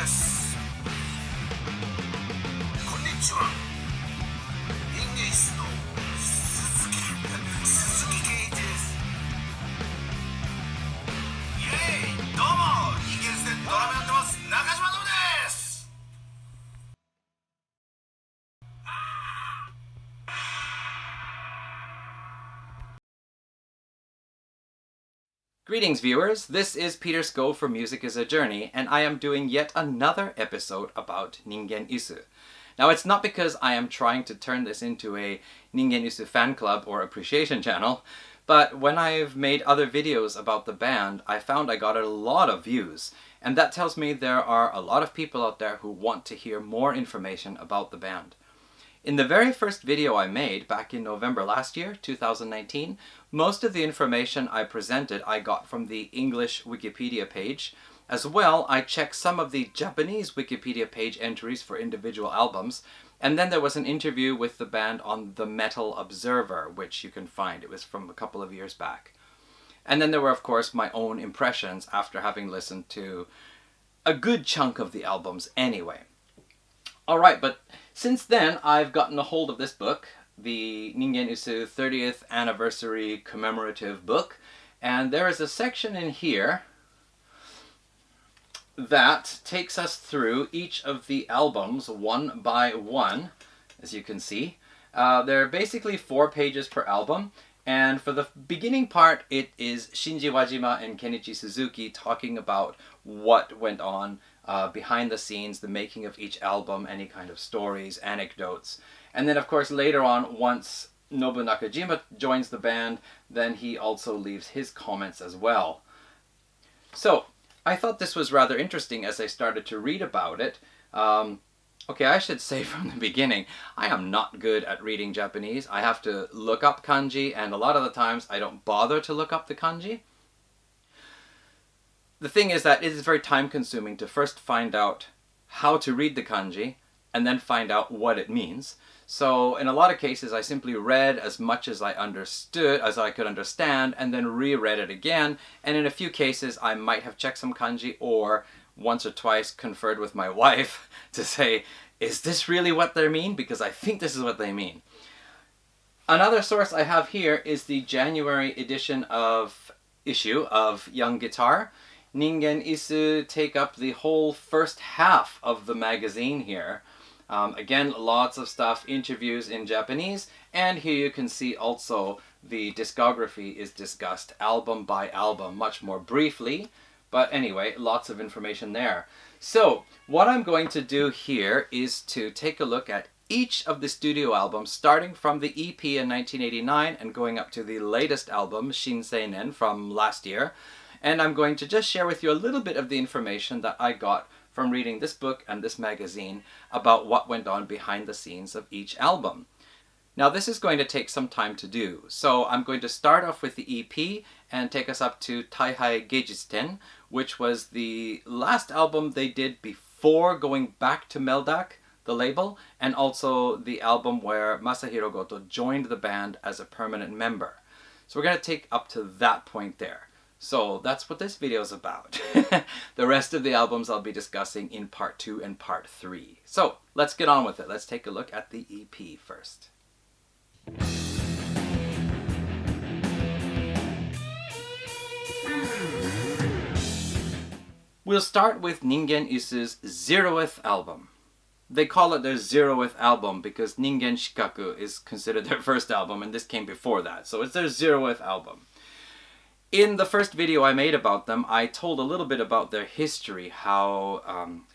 です。こんにちは。人間室の鈴木圭一です。イエーイ、どうも人間室でドラムやってます中島信です。Greetings, viewers. This is Peter Sko for Music is a Journey, and I am doing yet another episode about Ningen Isu. Now, it's not because I am trying to turn this into a Ningen Isu fan club or appreciation channel, but when I've made other videos about the band, I found I got a lot of views, and that tells me there are a lot of people out there who want to hear more information about the band. In the very first video I made back in November last year, 2019, most of the information I presented I got from the English Wikipedia page. As well, I checked some of the Japanese Wikipedia page entries for individual albums, and then there was an interview with the band on The Metal Observer, which you can find. It was from a couple of years back. And then there were, of course, my own impressions after having listened to a good chunk of the albums anyway. Alright, but since then I've gotten a hold of this book, the Ningen Isu 30th Anniversary Commemorative book, and there is a section in here that takes us through each of the albums one by one, as you can see. There are basically 4 pages per album, and for the beginning part it is Shinji Wajima and Kenichi Suzuki talking about what went on behind the scenes, the making of each album, any kind of stories, anecdotes. And then of course later on, once Nobu Nakajima joins the band, then he also leaves his comments as well. So I thought this was rather interesting as I started to read about it. Okay, I should say from the beginning, I am not good at reading Japanese. I have to look up kanji, and a lot of the times I don't bother to look up the kanji. The thing is that it is very time consuming to first find out how to read the kanji and then find out what it means. So in a lot of cases I simply read as much as I could understand, and then reread it again, and in a few cases I might have checked some kanji or once or twice conferred with my wife to say, is this really what they mean? Because I think this is what they mean. Another source I have here is the January issue of Young Guitar. Ningen Isu take up the whole first half of the magazine here. Again, lots of stuff, interviews in Japanese, and here you can see also the discography is discussed album by album, much more briefly, but anyway, lots of information there. So, what I'm going to do here is to take a look at each of the studio albums, starting from the EP in 1989 and going up to the latest album, Shinseinen, from last year. And I'm going to just share with you a little bit of the information that I got from reading this book and this magazine about what went on behind the scenes of each album. Now this is going to take some time to do, so I'm going to start off with the EP and take us up to Taihai Geijitsu-ten, which was the last album they did before going back to Meldak, the label, and also the album where Masahiro Goto joined the band as a permanent member. So we're going to take up to that point there. So that's what this video is about. The rest of the albums I'll be discussing in part 2 and part 3. So let's get on with it. Let's take a look at the EP first. We'll start with Ningen Isu's 0th album. They call it their 0th album because Ningyo Shikaku is considered their first album, and this came before that. So it's their 0th album. In the first video I made about them, I told a little bit about their history, how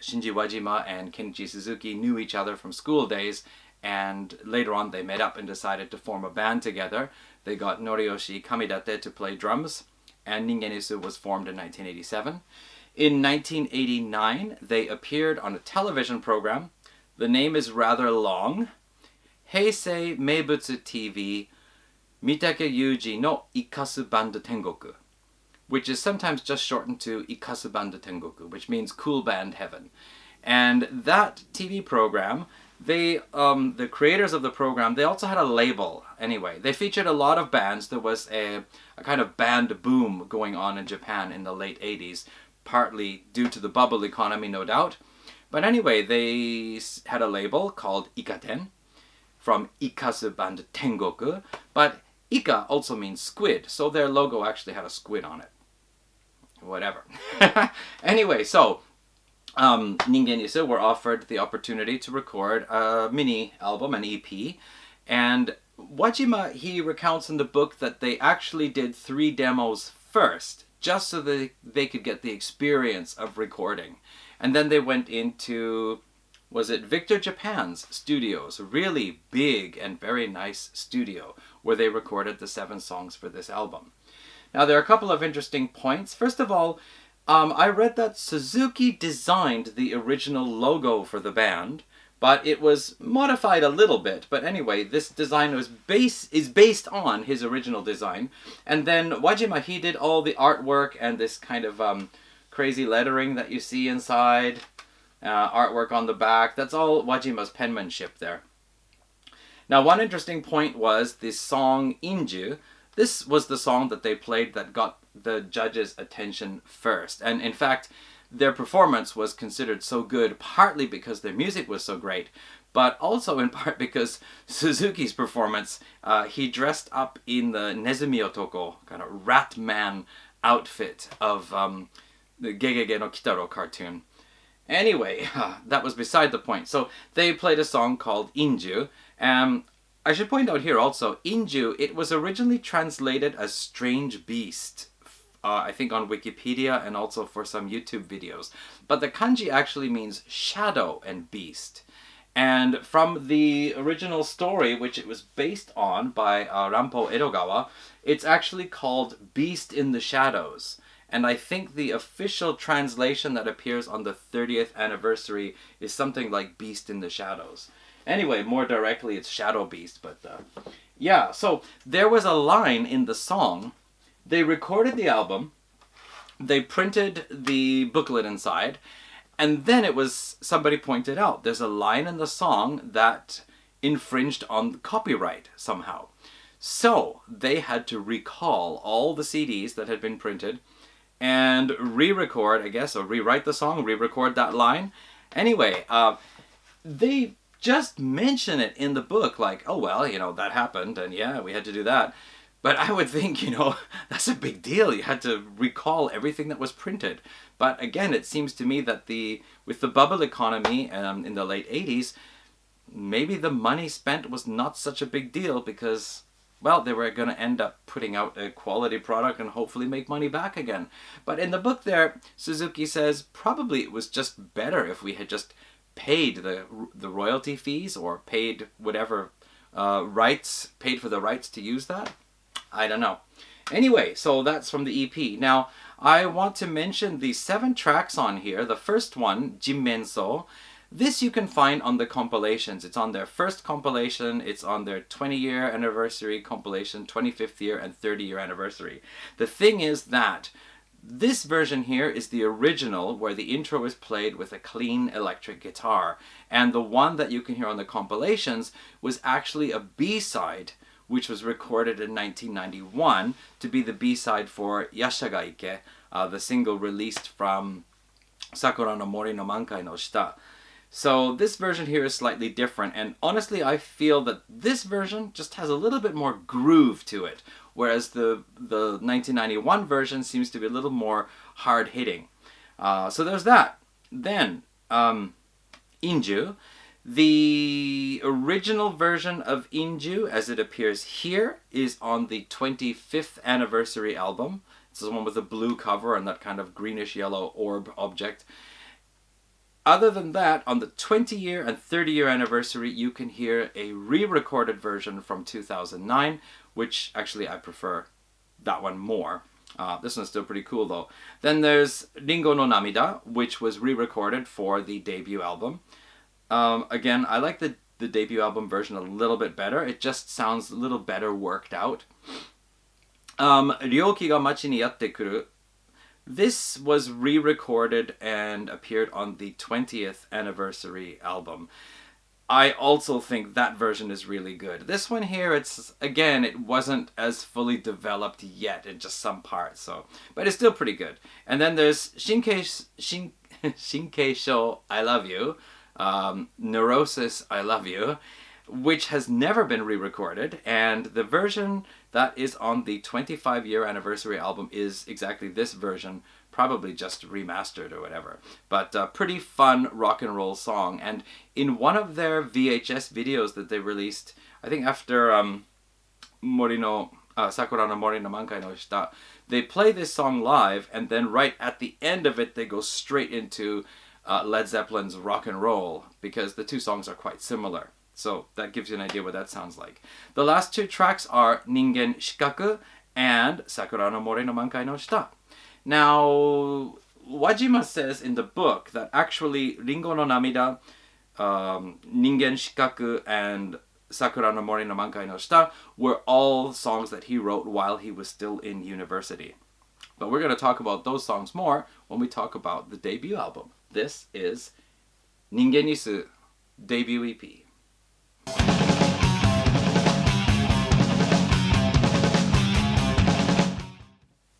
Shinji Wajima and Kenichi Suzuki knew each other from school days, and later on they met up and decided to form a band together. They got Noriyoshi Kamidate to play drums, and Ningen Isu was formed in 1987. In 1989, they appeared on a television program. The name is rather long. Heisei Meibutsu TV Mitake Yuji no Ikasu Banda Tengoku, which is sometimes just shortened to Ikasu Banda Tengoku, which means Cool Band Heaven. And that TV program, the creators of the program, they also had a label. Anyway, they featured a lot of bands. There was a kind of band boom going on in Japan in the late 80s, partly due to the bubble economy, no doubt. But anyway, they had a label called Ikaten from Ikasu band Tengoku. But Ika also means squid, so their logo actually had a squid on it. Whatever. Anyway, so Ningen Isu were offered the opportunity to record a mini album, an EP, and Wajima, he recounts in the book that they actually did 3 demos first, just so that they could get the experience of recording. And then they went into, was it Victor Japan's studios, a really big and very nice studio, where they recorded the 7 songs for this album. Now, there are a couple of interesting points. First of all, I read that Suzuki designed the original logo for the band, but it was modified a little bit. But anyway, this design is based on his original design. And then Wajima, he did all the artwork and this kind of crazy lettering that you see inside, artwork on the back. That's all Wajima's penmanship there. Now, one interesting point was the song Inju. This was the song that they played that got the judges' attention first. And in fact, their performance was considered so good, partly because their music was so great, but also in part because Suzuki's performance, he dressed up in the Nezumi Otoko, kind of rat man outfit of the Gegege no Kitaro cartoon. Anyway, that was beside the point. So they played a song called Inju. I should point out here also, Inju, it was originally translated as strange beast. I think on Wikipedia and also for some YouTube videos. But the kanji actually means shadow and beast. And from the original story, which it was based on by Rampo Edogawa, it's actually called Beast in the Shadows. And I think the official translation that appears on the 30th anniversary is something like Beast in the Shadows. Anyway, more directly, it's Shadow Beast. But yeah, so there was a line in the song. They recorded the album, they printed the booklet inside, and then it was, somebody pointed out, there's a line in the song that infringed on copyright somehow. So they had to recall all the CDs that had been printed and re-record, I guess, or rewrite the song, re-record that line. Anyway, they just mention it in the book, like, oh well, that happened, and yeah, we had to do that. But I would think, that's a big deal. You had to recall everything that was printed. But again, it seems to me that with the bubble economy in the late 80s, maybe the money spent was not such a big deal because, well, they were going to end up putting out a quality product and hopefully make money back again. But in the book there, Suzuki says probably it was just better if we had just paid the royalty fees or paid whatever paid for the rights to use that. I don't know. Anyway, so that's from the EP. Now, I want to mention the 7 tracks on here. The first one, Jinmenso, this you can find on the compilations. It's on their first compilation. It's on their 20-year anniversary compilation, 25th year and 30-year anniversary. The thing is that this version here is the original, where the intro is played with a clean electric guitar. And the one that you can hear on the compilations was actually a B-side, which was recorded in 1991 to be the B-side for Yashagaike, the single released from Sakura no Mori no Mankai no Shita. So this version here is slightly different, and honestly I feel that this version just has a little bit more groove to it, whereas the 1991 version seems to be a little more hard-hitting. So there's that. Then, Inju. The original version of Inju, as it appears here, is on the 25th anniversary album. It's the one with the blue cover and that kind of greenish-yellow orb object. Other than that, on the 20-year and 30-year anniversary, you can hear a re-recorded version from 2009, which actually I prefer that one more. This one's still pretty cool though. Then there's Ringo no Namida, which was re-recorded for the debut album. Again, I like the debut album version a little bit better. It just sounds a little better worked out. Ryoki ga machi ni yatte kuru. This was re-recorded and appeared on the 20th anniversary album. I also think that version is really good. This one here, it wasn't as fully developed yet in just some parts, but it's still pretty good. And then there's Shinkei Sho, I Love You, Neurosis, I Love You, which has never been re-recorded, and the version that is on the 25-year anniversary album is exactly this version, probably just remastered or whatever. But a pretty fun rock and roll song, and in one of their VHS videos that they released, I think after Sakura no Mori no Mankai no Shita, they play this song live, and then right at the end of it they go straight into Led Zeppelin's Rock and Roll, because the two songs are quite similar. So that gives you an idea what that sounds like. The last two tracks are Ningen Shikaku and Sakura no Mori no Mankai no Shita. Now, Wajima says in the book that actually Ringo no Namida, Ningen Shikaku, and Sakura no Mori no Mankai no Shita were all songs that he wrote while he was still in university. But we're going to talk about those songs more when we talk about the debut album. This is Ningen Isu debut EP.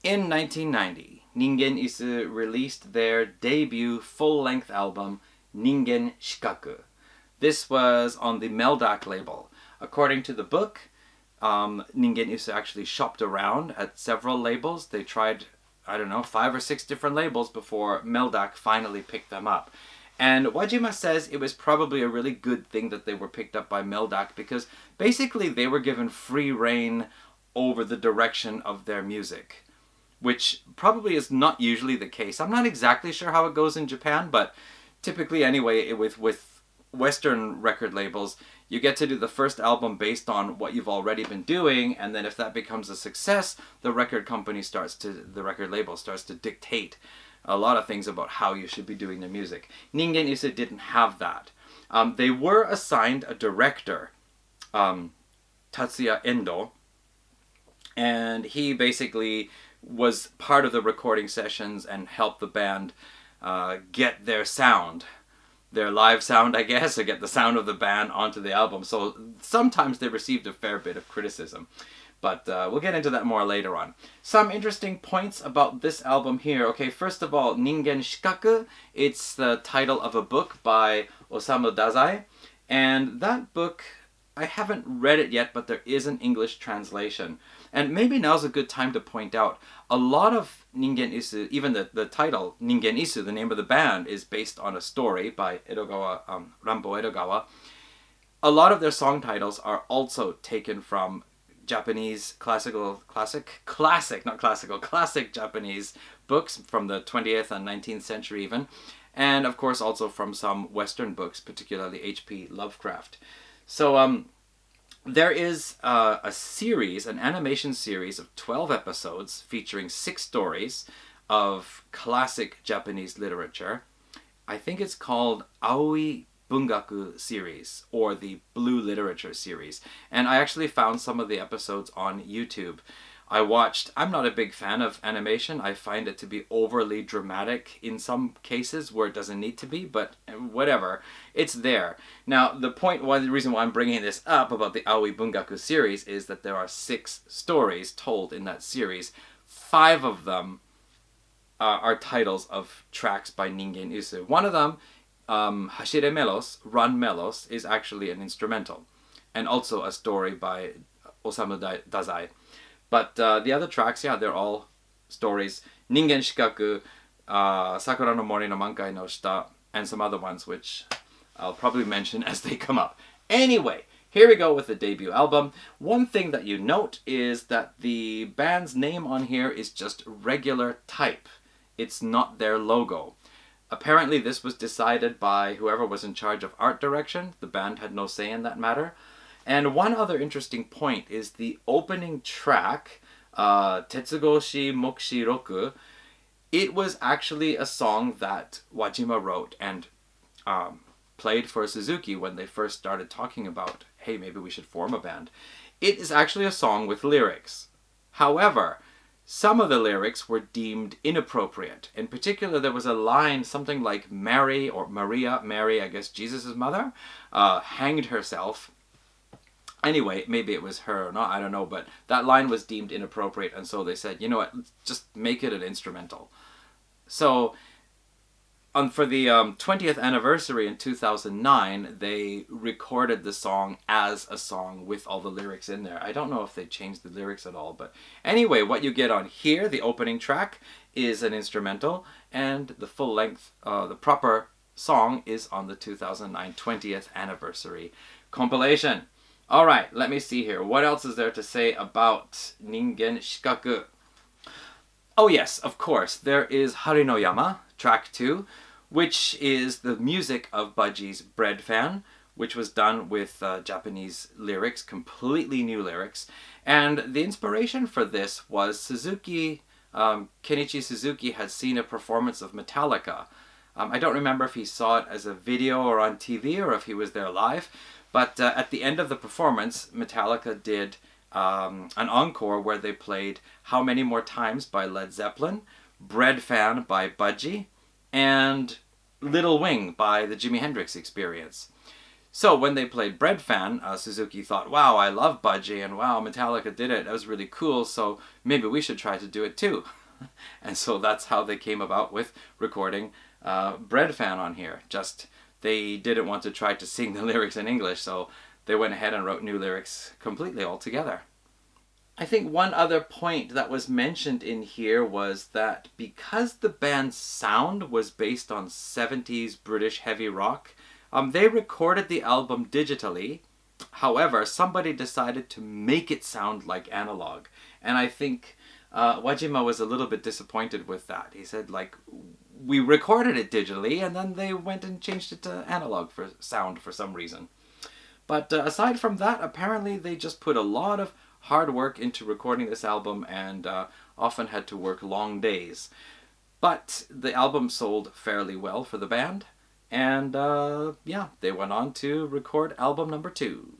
In 1990, Ningen Isu released their debut full-length album, Ningyo Shikaku. This was on the Meldak label. According to the book, Ningen Isu actually shopped around at several labels. They tried, 5 or 6 different labels before Meldak finally picked them up. And Wajima says it was probably a really good thing that they were picked up by Meldak, because basically they were given free rein over the direction of their music, which probably is not usually the case. I'm not exactly sure how it goes in Japan, but typically anyway, with Western record labels, you get to do the first album based on what you've already been doing, and then if that becomes a success, the record label starts to dictate a lot of things about how you should be doing the music. Ningen Isu didn't have that. They were assigned a director, Tatsuya Endo, and he basically was part of the recording sessions and helped the band get their sound, their live sound, I guess, or get the sound of the band onto the album. So sometimes they received a fair bit of criticism. But we'll get into that more later on. Some interesting points about this album here. Okay, first of all, Ningen Shikaku. It's the title of a book by Osamu Dazai. And that book, I haven't read it yet, but there is an English translation. And maybe now's a good time to point out, a lot of Ningen Isu, even the title, Ningen Isu, the name of the band, is based on a story by Rambo Edogawa. A lot of their song titles are also taken from Japanese classic Japanese books from the 20th and 19th century even, and of course also from some Western books, particularly H.P. Lovecraft. So there is a series, an animation series of 12 episodes featuring 6 stories of classic Japanese literature. I think it's called Aoi Bungaku series, or the Blue Literature series. And I actually found some of the episodes on YouTube. I'm not a big fan of animation. I find it to be overly dramatic in some cases where it doesn't need to be, but whatever. It's there. Now, the reason why I'm bringing this up about the Aoi Bungaku series is that there are 6 stories told in that series. 5 of them are titles of tracks by Ningen Isu. One of them, Hashire Melos, Run Melos, is actually an instrumental, and also a story by Osamu Dazai. But the other tracks, they're all stories. Ningen Shikaku, Sakura no Mori no Mankai no Shita, and some other ones which I'll probably mention as they come up. Anyway, here we go with the debut album. One thing that you note is that the band's name on here is just regular type. It's not their logo. Apparently this was decided by whoever was in charge of art direction. The band had no say in that matter. And one other interesting point is the opening track, Tetsugoshi Mokushi Roku. It was actually a song that Wajima wrote and played for Suzuki when they first started talking about, hey, maybe we should form a band. It is actually a song with lyrics. However, some of the lyrics were deemed inappropriate. In particular, there was a line, something like Mary, I guess Jesus' mother, hanged herself. Anyway, maybe it was her or not, I don't know, but that line was deemed inappropriate, and so they said, you know what, let's just make it an instrumental. So For the 20th anniversary in 2009, they recorded the song as a song with all the lyrics in there. I don't know if they changed the lyrics at all, but anyway, what you get on here, the opening track, is an instrumental, and the full length, the proper song is on the 2009 20th anniversary compilation. All right, let me see here. What else is there to say about Ningen Shikaku? Oh yes, of course, there is Hari no Yama, track 2, which is the music of Budgie's Bread Fan, which was done with Japanese lyrics, completely new lyrics. And the inspiration for this was Kenichi Suzuki had seen a performance of Metallica. I don't remember if he saw it as a video or on TV or if he was there live, but at the end of the performance, Metallica did an encore where they played How Many More Times by Led Zeppelin, Bread Fan by Budgie, and Little Wing by the Jimi Hendrix Experience. So when they played Bread Fan, Suzuki thought, wow, I love Budgie, and wow, Metallica did it. That was really cool, so maybe we should try to do it too. And so that's how they came about with recording Bread Fan on here. Just, they didn't want to try to sing the lyrics in English, so they went ahead and wrote new lyrics completely altogether. I think one other point that was mentioned in here was that because the band's sound was based on 70s British heavy rock, they recorded the album digitally. However, somebody decided to make it sound like analog. And I think Wajima was a little bit disappointed with that. He said, like, we recorded it digitally and then they went and changed it to analog for sound for some reason. But aside from that, apparently they just put a lot of hard work into recording this album and often had to work long days. But the album sold fairly well for the band, and yeah, they went on to record album number 2.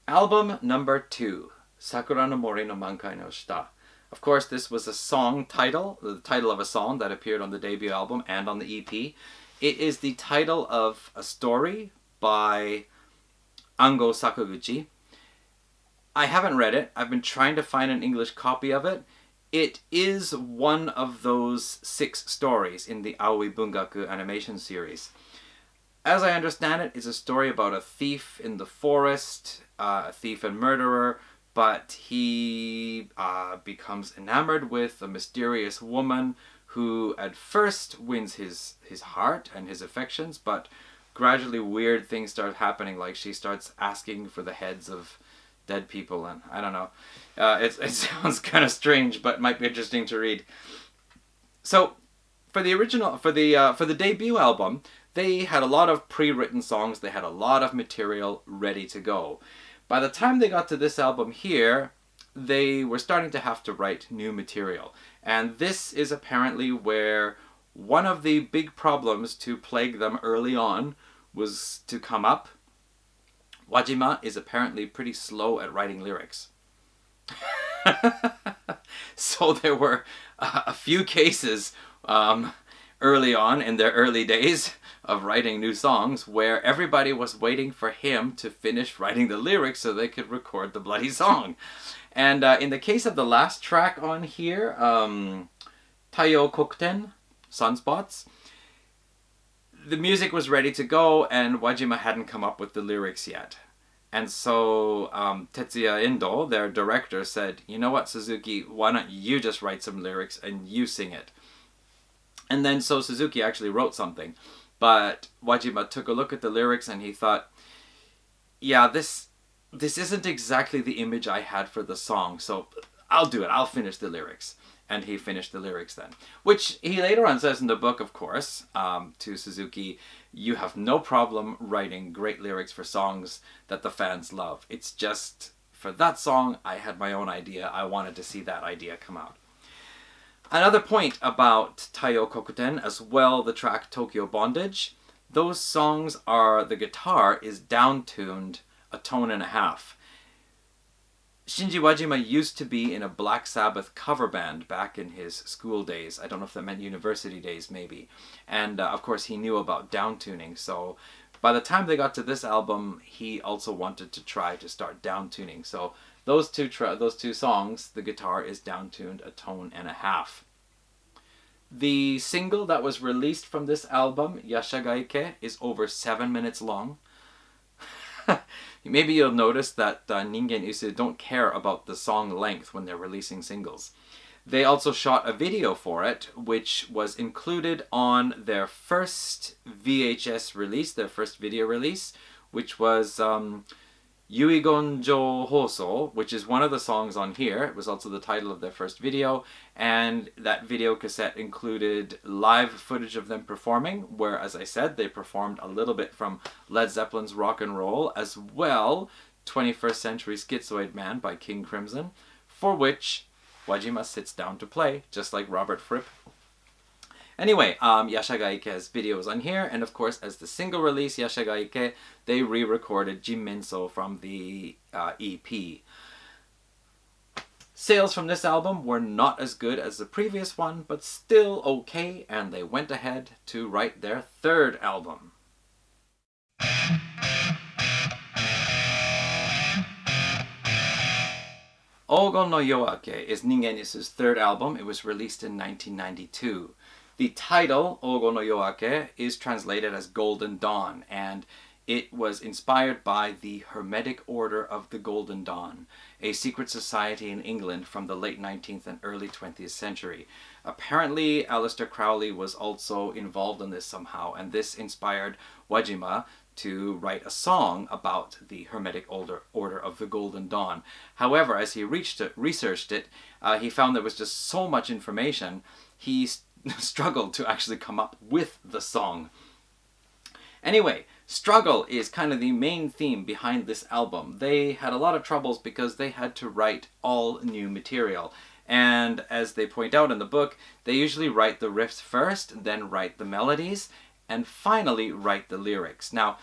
Album number 2, Sakura no Mori no Mankai no Shita. Of course, this was a song title, the title of a song that appeared on the debut album and on the EP. It is the title of a story by Ango Sakaguchi. I haven't read it. I've been trying to find an English copy of it. It is one of those 6 stories in the Aoi Bungaku animation series. As I understand it, it's a story about a thief in the forest, a thief and murderer, but he becomes enamored with a mysterious woman who at first wins his heart and his affections, but gradually weird things start happening, like she starts asking for the heads of dead people, and I don't know. It sounds kind of strange, but might be interesting to read. So, for the debut album, they had a lot of pre-written songs. They had a lot of material ready to go. By the time they got to this album here, they were starting to have to write new material. And this is apparently where one of the big problems to plague them early on was to come up. Wajima is apparently pretty slow at writing lyrics. So there were a few cases early on in their early days of writing new songs where everybody was waiting for him to finish writing the lyrics so they could record the bloody song. And in the case of the last track on here, Taihai Geijitsu-ten, Sunspots, the music was ready to go and Wajima hadn't come up with the lyrics yet. And so Tetsuya Endo, their director, said, you know what, Suzuki, why don't you just write some lyrics and you sing it? And then so Suzuki actually wrote something. But Wajima took a look at the lyrics and he thought, yeah, this isn't exactly the image I had for the song, so I'll do it. I'll finish the lyrics. And he finished the lyrics then. Which he later on says in the book, of course, to Suzuki, you have no problem writing great lyrics for songs that the fans love. It's just, for that song, I had my own idea. I wanted to see that idea come out. Another point about Taihai Geijitsu-ten, as well the track Tokyo Bondage, those songs are, the guitar is down-tuned a tone and a half. Shinji Wajima used to be in a Black Sabbath cover band back in his school days. I don't know if that meant university days, maybe. And of course he knew about down-tuning, so by the time they got to this album, he also wanted to try to start down-tuning. So those two songs, the guitar is down-tuned a tone and a half. The single that was released from this album, Yashagaike, is over 7 minutes long. Maybe you'll notice that Ningen Isu don't care about the song length when they're releasing singles. They also shot a video for it, which was included on their first VHS release, their first video release, which was Yuigon Jo Hoso, which is one of the songs on here. It was also the title of their first video, and that video cassette included live footage of them performing, where, as I said, they performed a little bit from Led Zeppelin's Rock and Roll, as well 21st Century Schizoid Man by King Crimson, for which Wajima sits down to play, just like Robert Fripp. Anyway, Yashagaike's video is on here, and of course, as the single release, Yashagaike, they re-recorded Jinmenso from the EP. Sales from this album were not as good as the previous one, but still okay, and they went ahead to write their third album. Ogon no Yoake is Ningen Isu's third album. It was released in 1992. The title, Ogon no Yoake, is translated as Golden Dawn, and it was inspired by the Hermetic Order of the Golden Dawn, a secret society in England from the late 19th and early 20th century. Apparently, Aleister Crowley was also involved in this somehow, and this inspired Wajima to write a song about the Hermetic Order of the Golden Dawn. However, as he researched it, he found there was just so much information, he struggled to actually come up with the song. Anyway, struggle is kind of the main theme behind this album. They had a lot of troubles because they had to write all new material. And as they point out in the book, they usually write the riffs first, then write the melodies, and finally write the lyrics. Now,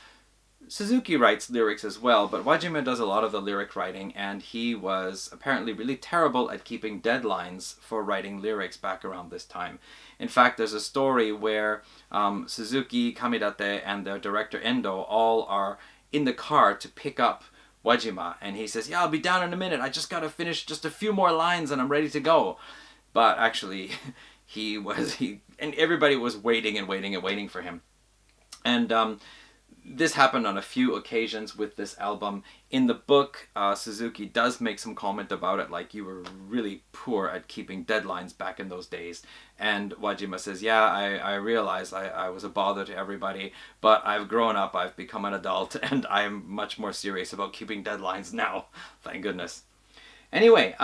Suzuki writes lyrics as well, but Wajima does a lot of the lyric writing, and he was apparently really terrible at keeping deadlines for writing lyrics back around this time. In fact, there's a story where Suzuki, Kamidate, and their director Endo all are in the car to pick up Wajima, and he says, "Yeah, I'll be down in a minute. I just gotta finish just a few more lines and I'm ready to go." But actually, and everybody was waiting and waiting and waiting for him. And this happened on a few occasions with this album. In the book, Suzuki does make some comment about it, like, you were really poor at keeping deadlines back in those days. And Wajima says, "Yeah, I realize I was a bother to everybody, but I've grown up, I've become an adult, and I'm much more serious about keeping deadlines now." Thank goodness. Anyway,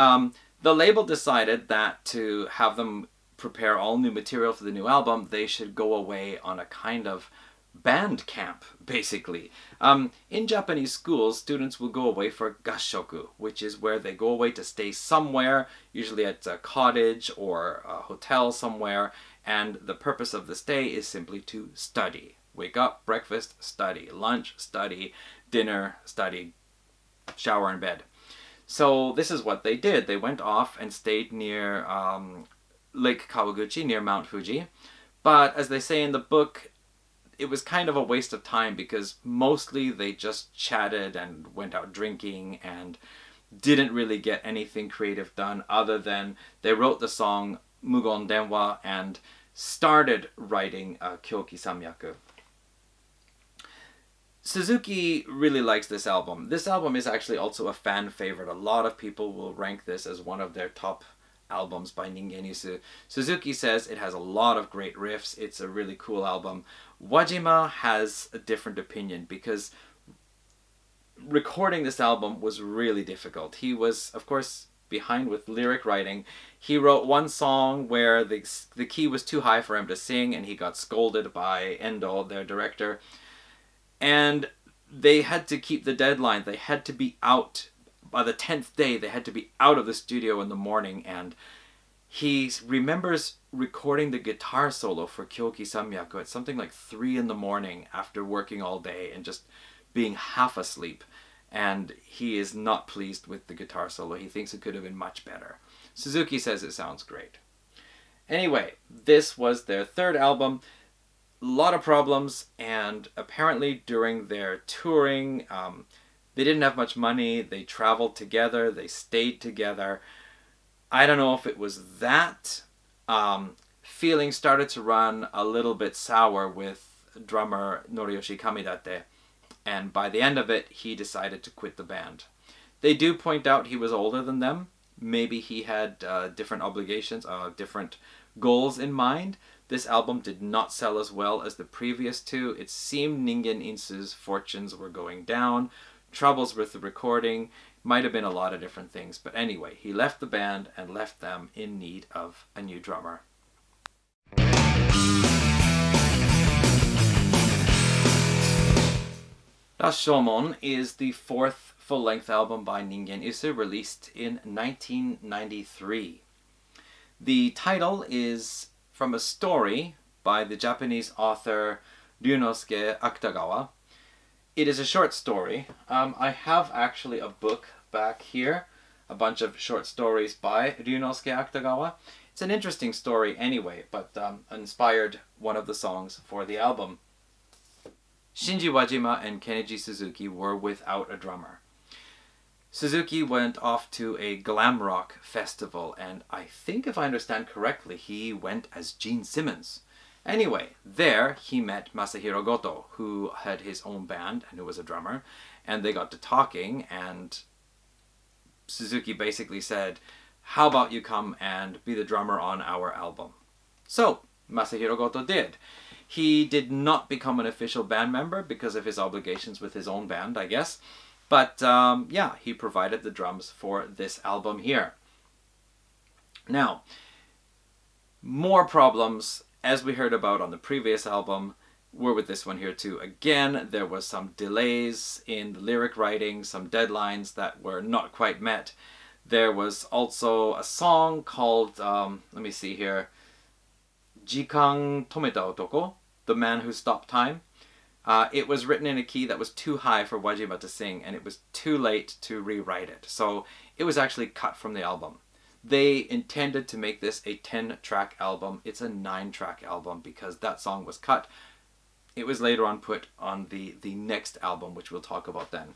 the label decided that to have them prepare all new material for the new album, they should go away on a kind of band camp, basically. In Japanese schools, students will go away for gasshoku, which is where they go away to stay somewhere, usually at a cottage or a hotel somewhere, and the purpose of the stay is simply to study. Wake up, breakfast, study. Lunch, study. Dinner, study. Shower and bed. So this is what they did. They went off and stayed near Lake Kawaguchi, near Mount Fuji. But as they say in the book, it was kind of a waste of time because mostly they just chatted and went out drinking and didn't really get anything creative done other than they wrote the song Mugon Denwa and started writing Kyoki Samyaku. Suzuki really likes this album. This album is actually also a fan favorite. A lot of people will rank this as one of their top albums by Ningen Isu. Suzuki says it has a lot of great riffs. It's a really cool album. Wajima has a different opinion because recording this album was really difficult. He was, of course, behind with lyric writing. He wrote one song where the key was too high for him to sing and he got scolded by Endo, their director. And they had to keep the deadline. They had to be out by the 10th day. They had to be out of the studio in the morning, and he remembers recording the guitar solo for Kyoki Samyaku at something like 3 in the morning after working all day and just being half asleep. And he is not pleased with the guitar solo. He thinks it could have been much better. Suzuki says it sounds great. Anyway, this was their third album. A lot of problems, and apparently during their touring, They didn't have much money. They traveled together. They stayed together. I don't know if it was that. Feeling started to run a little bit sour with drummer Noriyoshi Kamidate. And by the end of it, he decided to quit the band. They do point out he was older than them. Maybe he had different obligations, different goals in mind. This album did not sell as well as the previous two. It seemed Ningen Isu's fortunes were going down. Troubles with the recording. Might have been a lot of different things. But anyway, he left the band and left them in need of a new drummer. Rashomon is the fourth full-length album by Ningen Isu, released in 1993. The title is from a story by the Japanese author Ryunosuke Akutagawa. It is a short story. I have actually a book back here, a bunch of short stories by Ryunosuke Akutagawa. It's an interesting story anyway, but inspired one of the songs for the album. Shinji Wajima and Kenichi Suzuki were without a drummer. Suzuki went off to a glam rock festival, and I think if I understand correctly, he went as Gene Simmons. Anyway, there he met Masahiro Goto, who had his own band and who was a drummer, and they got to talking, and Suzuki basically said, "How about you come and be the drummer on our album?" So, Masahiro Goto did. He did not become an official band member because of his obligations with his own band, I guess. But yeah, he provided the drums for this album here. Now, more problems, as we heard about on the previous album, were with this one here too. Again, there was some delays in the lyric writing, some deadlines that were not quite met. There was also a song called, let me see here, Jikan Tometa Otoko, The Man Who Stopped Time. It was written in a key that was too high for Wajima to sing, and it was too late to rewrite it. So it was actually cut from the album. They intended to make this a 10-track album. It's a 9-track album because that song was cut. It was later on put on the next album, which we'll talk about then.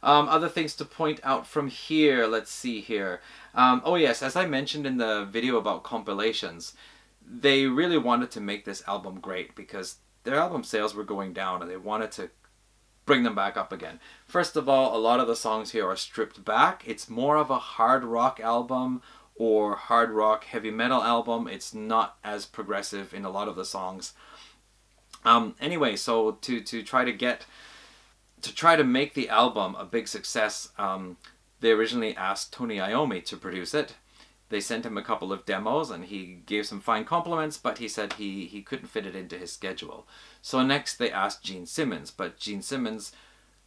Other things to point out from here, let's see here. Oh yes, as I mentioned in the video about compilations, they really wanted to make this album great because their album sales were going down and they wanted to bring them back up again. First of all, a lot of the songs here are stripped back. It's more of a hard rock album or hard rock heavy metal album. It's not as progressive in a lot of the songs. Anyway, so to try to make the album a big success, they originally asked Tony Iommi to produce it. They sent him a couple of demos and he gave some fine compliments, but he said he couldn't fit it into his schedule. So next they asked Gene Simmons, but Gene Simmons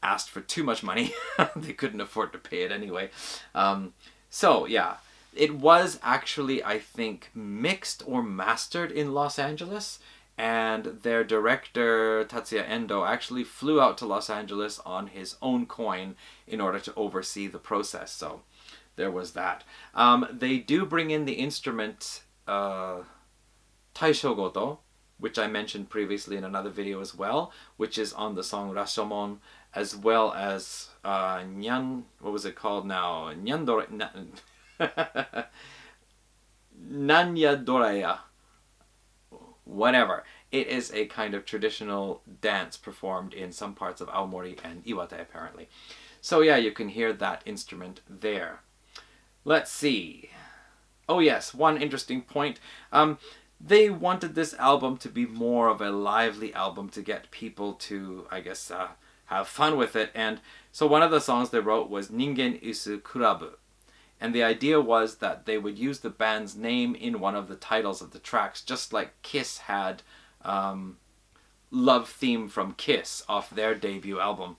asked for too much money. They couldn't afford to pay it anyway. So yeah, it was actually, I think, mixed or mastered in Los Angeles, and their director Tatsuya Endo actually flew out to Los Angeles on his own coin in order to oversee the process. So there was that. They do bring in the instrument Taisho Goto, which I mentioned previously in another video as well, which is on the song Rashomon, as well as Nyan, what was it called now? Nanya Doraya. Whatever. It is a kind of traditional dance performed in some parts of Aomori and Iwate apparently. So yeah, you can hear that instrument there. Let's see. Oh yes, one interesting point. They wanted this album to be more of a lively album to get people to, I guess, have fun with it. And so one of the songs they wrote was Ningen Isu Kurabu. And the idea was that they would use the band's name in one of the titles of the tracks, just like Kiss had Love Theme from Kiss off their debut album.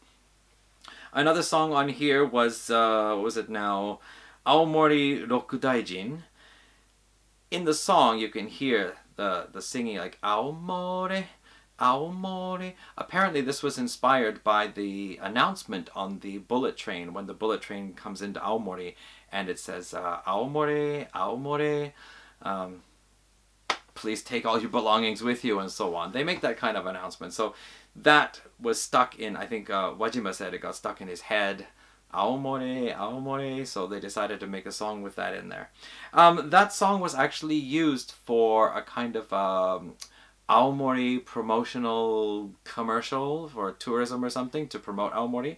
Another song on here was, what was it now? Aomori Rokudaijin. In the song, you can hear the singing like Aomori, Aomori. Apparently, this was inspired by the announcement on the bullet train when the bullet train comes into Aomori, and it says Aomori, Aomori. Please take all your belongings with you, and so on. They make that kind of announcement. So That was stuck in, I think Wajima said it got stuck in his head. Aomori, Aomori, so they decided to make a song with that in there. That song was actually used for a kind of Aomori promotional commercial for tourism or something to promote Aomori.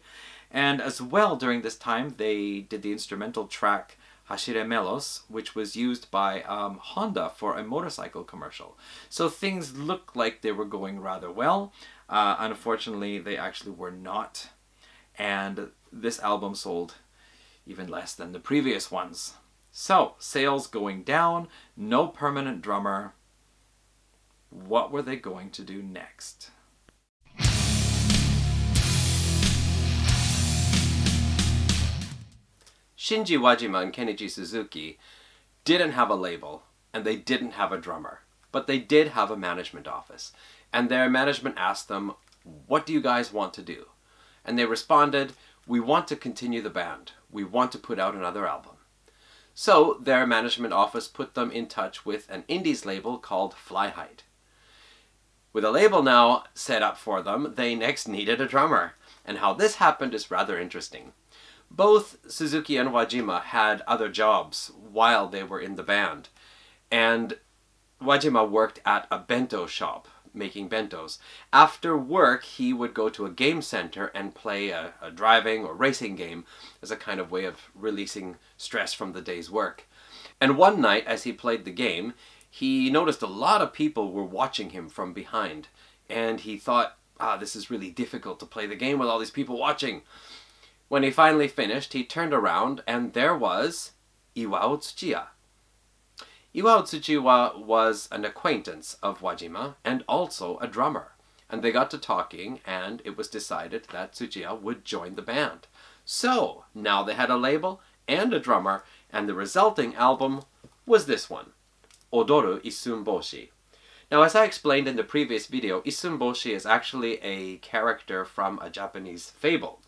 And as well, during this time, they did the instrumental track Hashire Melos, which was used by Honda for a motorcycle commercial. So things looked like they were going rather well. Unfortunately, they actually were not. And this album sold even less than the previous ones. So, sales going down, no permanent drummer. What were they going to do next? Shinji Wajima and Kenichi Suzuki didn't have a label, and they didn't have a drummer, but they did have a management office. And their management asked them, "What do you guys want to do?" And they responded, "We want to continue the band. We want to put out another album." So their management office put them in touch with an indies label called Flyhide. With a label now set up for them, they next needed a drummer. And how this happened is rather interesting. Both Suzuki and Wajima had other jobs while they were in the band. And Wajima worked at a bento shop, making bentos. After work, he would go to a game center and play a driving or racing game as a kind of way of releasing stress from the day's work. And one night, as he played the game, he noticed a lot of people were watching him from behind. And he thought, this is really difficult to play the game with all these people watching. When he finally finished, he turned around and there was Iwao Tsuchiya. Iwao Tsuchiya was an acquaintance of Wajima and also a drummer. And they got to talking and it was decided that Tsuchiya would join the band. So, now they had a label and a drummer, and the resulting album was this one, Odo Odo Isun Boshi. Now, as I explained in the previous video, Isun Boshi is actually a character from a Japanese fable.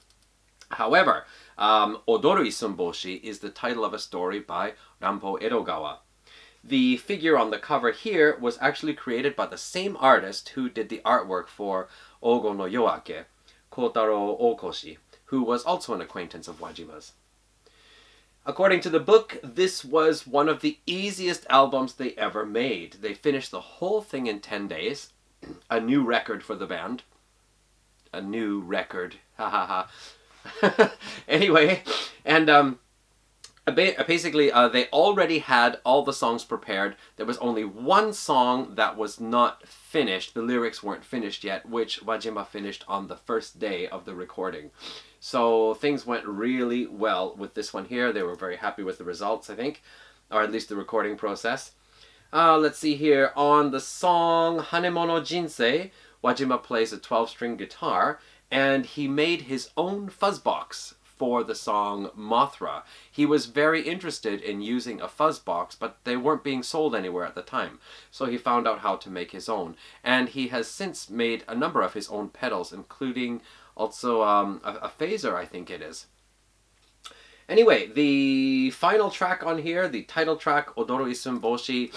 However, Odo Odo Isun Boshi is the title of a story by Rampo Edogawa. The figure on the cover here was actually created by the same artist who did the artwork for Ogon no Yoake, Kotaro Okoshi, who was also an acquaintance of Wajima's. According to the book, this was one of the easiest albums they ever made. They finished the whole thing in 10 days, a new record for the band. A new record, ha ha ha. Anyway, and basically they already had all the songs prepared. There was only one song that was not finished. The lyrics weren't finished yet, which Wajima finished on the first day of the recording. So things went really well with this one here. They were very happy with the results, I think, or at least the recording process. Let's see here. On the song Hanemono Jinsei, Wajima plays a 12-string guitar, and he made his own fuzzbox for the song Mothra. He was very interested in using a fuzzbox, but they weren't being sold anywhere at the time. So he found out how to make his own. And he has since made a number of his own pedals, including also a phaser, I think it is. Anyway, the final track on here, the title track, Odo Odo Isun Boshi,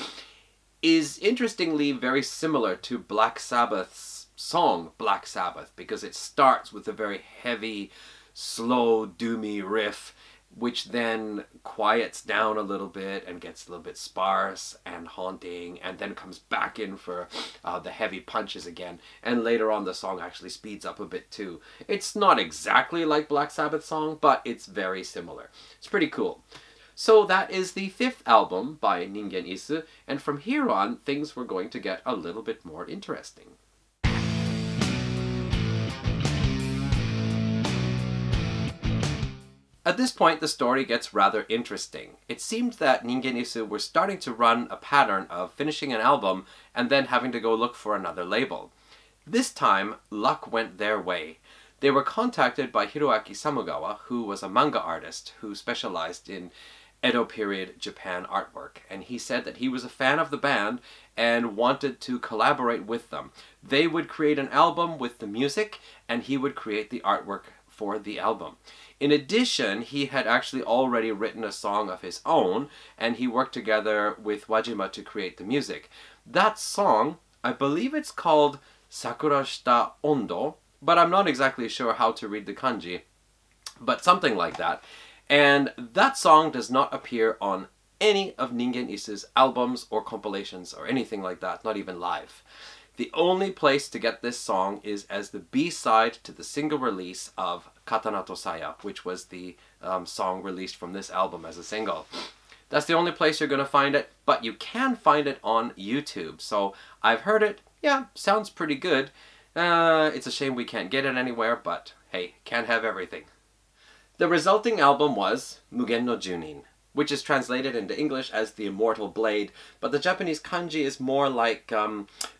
is interestingly very similar to Black Sabbath's song, Black Sabbath, because it starts with a very heavy, slow, doomy riff, which then quiets down a little bit and gets a little bit sparse and haunting, and then comes back in for the heavy punches again. And later on the song actually speeds up a bit too. It's not exactly like Black Sabbath's song, but it's very similar. It's pretty cool. So that is the 5th album by Ningen Isu, and from here on things were going to get a little bit more interesting. At this point, the story gets rather interesting. It seemed that Ningen Isu were starting to run a pattern of finishing an album and then having to go look for another label. This time, luck went their way. They were contacted by Hiroaki Samugawa, who was a manga artist who specialized in Edo period Japan artwork, and he said that he was a fan of the band and wanted to collaborate with them. They would create an album with the music, and he would create the artwork for the album. In addition, he had actually already written a song of his own, and he worked together with Wajima to create the music. That song, I believe it's called Sakura shita ondo, but I'm not exactly sure how to read the kanji, but something like that. And that song does not appear on any of Ningen Isu's albums or compilations or anything like that, not even live. The only place to get this song is as the B-side to the single release of Katana to Saya, which was the song released from this album as a single. That's the only place you're going to find it, but you can find it on YouTube. So I've heard it. Yeah, sounds pretty good. It's a shame we can't get it anywhere, but hey, can't have everything. The resulting album was Mugen no Junin, which is translated into English as the Immortal Blade, but the Japanese kanji is more like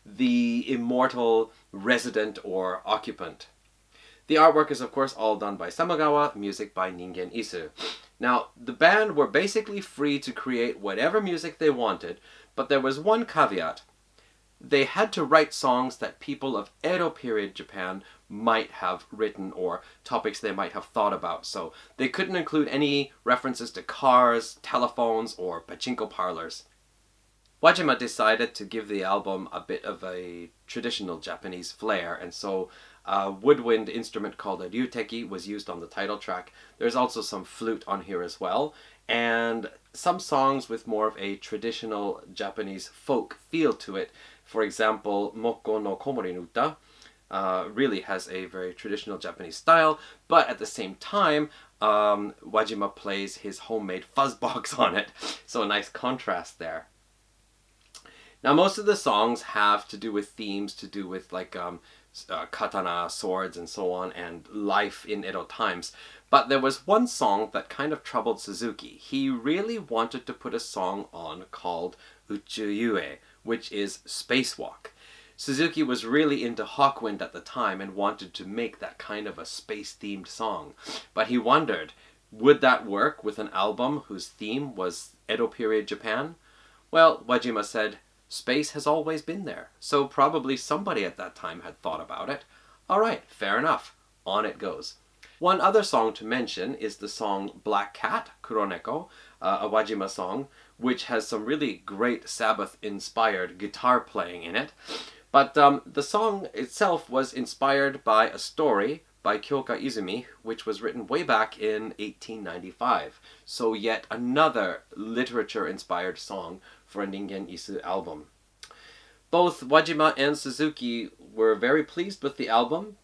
the immortal resident or occupant. The artwork is of course all done by Samagawa, music by Ningen Isu. Now, the band were basically free to create whatever music they wanted, but there was one caveat. They had to write songs that people of Edo period Japan might have written or topics they might have thought about. So they couldn't include any references to cars, telephones, or pachinko parlors. Wajima decided to give the album a bit of a traditional Japanese flair, and so a woodwind instrument called a ryuteki was used on the title track. There's also some flute on here as well, and some songs with more of a traditional Japanese folk feel to it. For example, Mokko no Komori no Uta really has a very traditional Japanese style, but at the same time, Wajima plays his homemade fuzzbox on it, so a nice contrast there. Now, most of the songs have to do with themes to do with like katana, swords, and so on, and life in Edo times. But there was one song that kind of troubled Suzuki. He really wanted to put a song on called Uchuyue, which is Spacewalk. Suzuki was really into Hawkwind at the time and wanted to make that kind of a space-themed song. But he wondered, would that work with an album whose theme was Edo period Japan? Well, Wajima said, space has always been there, so probably somebody at that time had thought about it. All right, fair enough. On it goes. One other song to mention is the song Black Cat, Kuroneko, a Wajima song, which has some really great Sabbath-inspired guitar playing in it. But the song itself was inspired by a story by Kyoka Izumi, which was written way back in 1895. So yet another literature-inspired song for a Ningen Isu album. Both Wajima and Suzuki were very pleased with the album.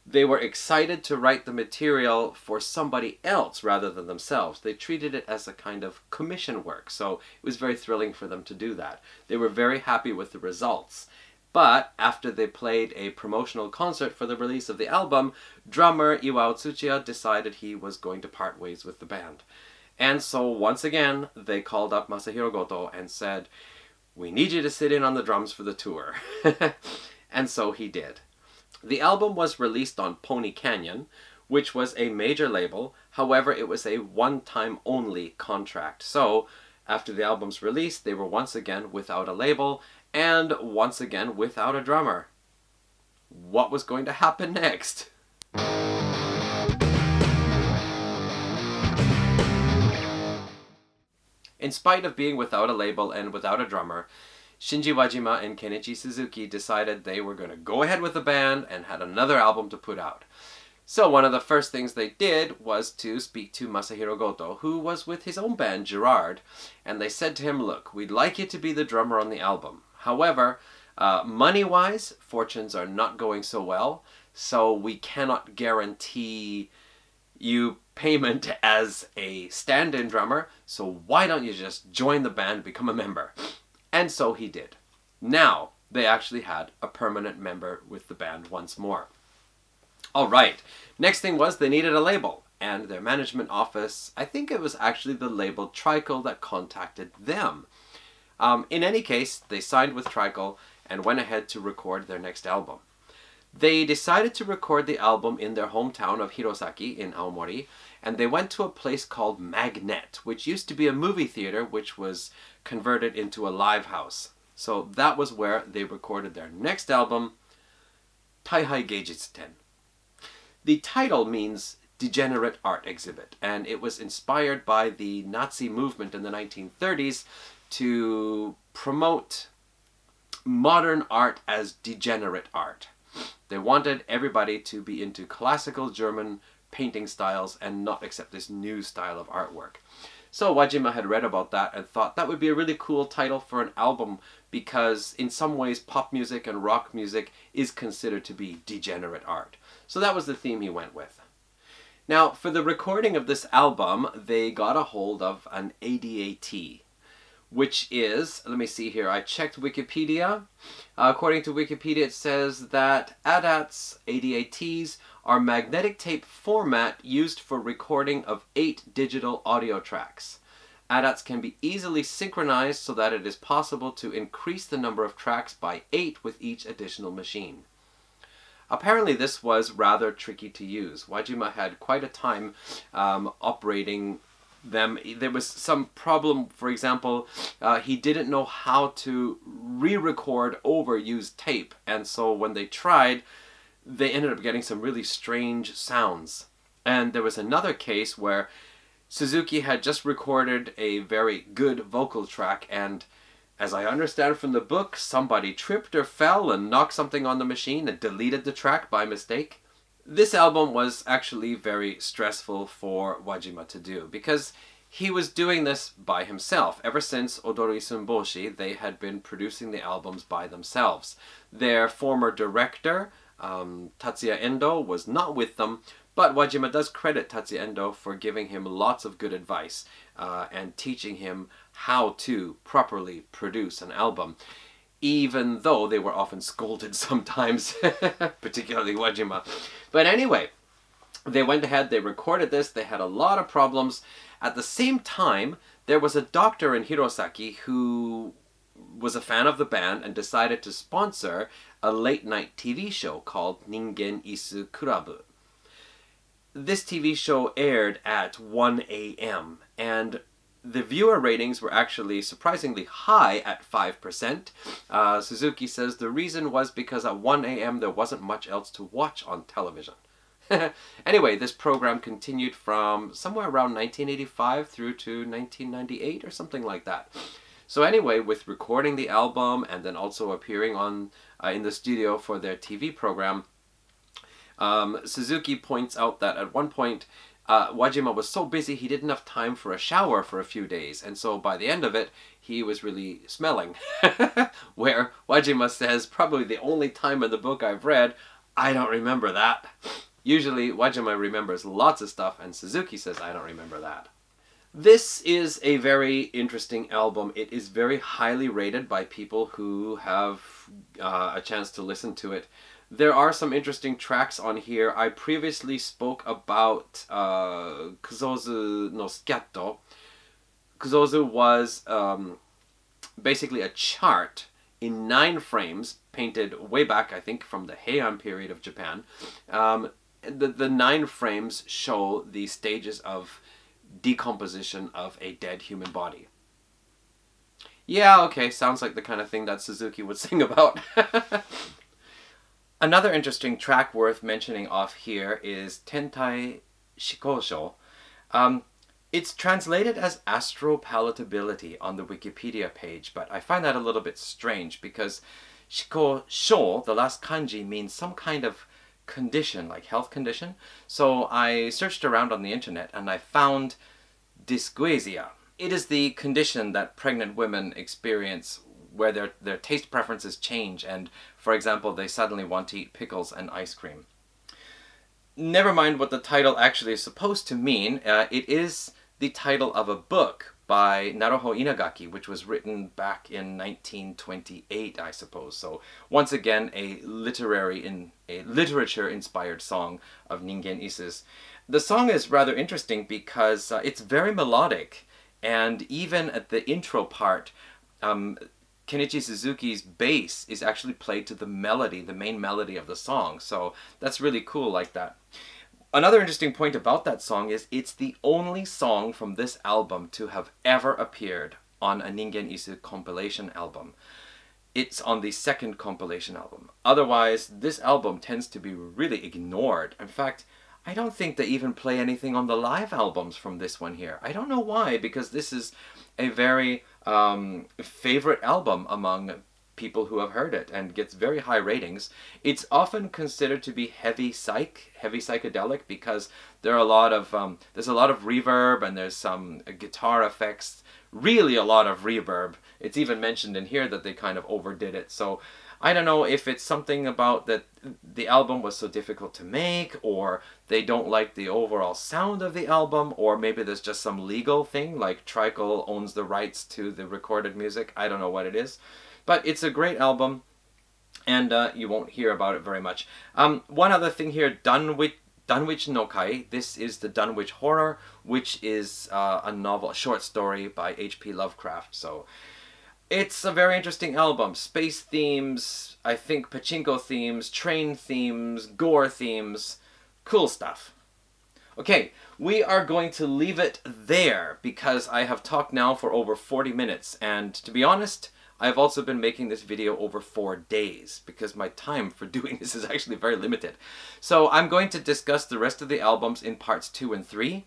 They were excited to write the material for somebody else rather than themselves. They treated it as a kind of commission work, so it was very thrilling for them to do that. They were very happy with the results. But after they played a promotional concert for the release of the album, drummer Iwao Tsuchiya decided he was going to part ways with the band. And so once again, they called up Masahiro Goto and said, "We need you to sit in on the drums for the tour." And so he did. The album was released on Pony Canyon, which was a major label. However, it was a one-time only contract. So after the album's release, they were once again without a label and once again without a drummer. What was going to happen next? In spite of being without a label and without a drummer, Shinji Wajima and Kenichi Suzuki decided they were going to go ahead with the band and had another album to put out. So one of the first things they did was to speak to Masahiro Goto, who was with his own band, Gerard, and they said to him, "Look, we'd like you to be the drummer on the album. However, money-wise, fortunes are not going so well, so we cannot guarantee you payment as a stand-in drummer, so why don't you just join the band, become a member?" And so he did. Now, they actually had a permanent member with the band once more. Alright, next thing was they needed a label, and their management office, I think it was actually the label Tricle that contacted them. In any case, they signed with Tricle and went ahead to record their next album. They decided to record the album in their hometown of Hirosaki in Aomori, and they went to a place called Magnet, which used to be a movie theater which was converted into a live house. So that was where they recorded their next album, Taihai Geijitsu-ten. The title means Degenerate Art Exhibit, and it was inspired by the Nazi movement in the 1930s to promote modern art as degenerate art. They wanted everybody to be into classical German painting styles and not accept this new style of artwork. So Wajima had read about that and thought that would be a really cool title for an album, because in some ways pop music and rock music is considered to be degenerate art. So that was the theme he went with. Now, for the recording of this album, they got a hold of an ADAT, which is, let me see here, I checked Wikipedia. According to Wikipedia, it says that ADATs are magnetic tape format used for recording of 8 digital audio tracks. ADATs can be easily synchronized so that it is possible to increase the number of tracks by 8 with each additional machine. Apparently this was rather tricky to use. Wajima had quite a time operating them. There was some problem, for example, he didn't know how to re-record overused tape, and so when they tried, they ended up getting some really strange sounds. And there was another case where Suzuki had just recorded a very good vocal track, and as I understand from the book, somebody tripped or fell and knocked something on the machine and deleted the track by mistake. This album was actually very stressful for Wajima to do, because he was doing this by himself. Ever since Odo Odo Isun Boshi, they had been producing the albums by themselves. Their former director, Tatsuya Endo, was not with them, but Wajima does credit Tatsuya Endo for giving him lots of good advice and teaching him how to properly produce an album, even though they were often scolded sometimes, particularly Wajima. But anyway, they went ahead, they recorded this, they had a lot of problems. At the same time, there was a doctor in Hirosaki who was a fan of the band and decided to sponsor a late-night TV show called Ningen Isu Club. This TV show aired at 1 a.m. and the viewer ratings were actually surprisingly high at 5%. Suzuki says the reason was because at 1 a.m. there wasn't much else to watch on television. Anyway, this program continued from somewhere around 1985 through to 1998 or something like that. So anyway, with recording the album and then also appearing on in the studio for their TV program, Suzuki points out that at one point Wajima was so busy he didn't have time for a shower for a few days, and so by the end of it he was really smelling. Where Wajima says, probably the only time in the book I've read, I don't remember that. Usually Wajima remembers lots of stuff, and Suzuki says, I don't remember that. This is a very interesting album. It is very highly rated by people who have a chance to listen to it. There are some interesting tracks on here. I previously spoke about Kuzozu no Skyatto. Kuzozu was basically a chart in 9 frames, painted way back, I think, from the Heian period of Japan. The 9 frames show the stages of decomposition of a dead human body. Yeah, okay, sounds like the kind of thing that Suzuki would sing about. Another interesting track worth mentioning off here is Tentai Shikosho. It's translated as astral palatability on the Wikipedia page, but I find that a little bit strange because Shikosho, the last kanji, means some kind of condition, like health condition. So I searched around on the internet and I found dysgeusia. It is the condition that pregnant women experience where their taste preferences change and, for example, they suddenly want to eat pickles and ice cream. Never mind what the title actually is supposed to mean. It is the title of a book by Naruho Inagaki, which was written back in 1928, I suppose. So once again, a literature-inspired song of Ningen Isu's. The song is rather interesting because it's very melodic, and even at the intro part, Kenichi Suzuki's bass is actually played to the melody, the main melody of the song. So that's really cool like that. Another interesting point about that song is it's the only song from this album to have ever appeared on a Ningen Isu compilation album. It's on the second compilation album. Otherwise, this album tends to be really ignored. In fact, I don't think they even play anything on the live albums from this one here. I don't know why, because this is a very favorite album among people who have heard it and gets very high ratings. It's often considered to be heavy psychedelic, because there are a lot of there's a lot of reverb and there's some guitar effects, really a lot of reverb. It's even mentioned in here that they kind of overdid it. So I don't know if it's something about that the album was so difficult to make, or they don't like the overall sound of the album, or maybe there's just some legal thing, like Tricle owns the rights to the recorded music. I don't know what it is. But it's a great album, and you won't hear about it very much. One other thing here, Dunwich no Kai. This is the Dunwich Horror, which is a novel, a short story by H.P. Lovecraft. So it's a very interesting album. Space themes, I think pachinko themes, train themes, gore themes, cool stuff. Okay, we are going to leave it there because I have talked now for over 40 minutes. And to be honest, I've also been making this video over 4 days because my time for doing this is actually very limited. So I'm going to discuss the rest of the albums in parts 2 and 3.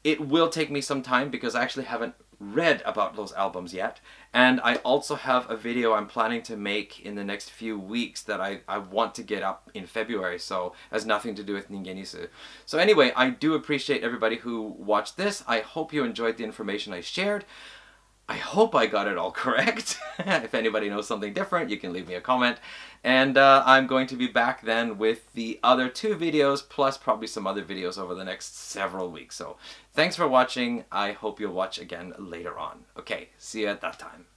It will take me some time because I actually haven't read about those albums yet. And I also have a video I'm planning to make in the next few weeks that I want to get up in February, so it has nothing to do with Ningen Isu. So anyway, I do appreciate everybody who watched this. I hope you enjoyed the information I shared. I hope I got it all correct. If anybody knows something different, you can leave me a comment. And I'm going to be back then with the other 2 videos, plus probably some other videos over the next several weeks. So thanks for watching. I hope you'll watch again later on. Okay, see you at that time.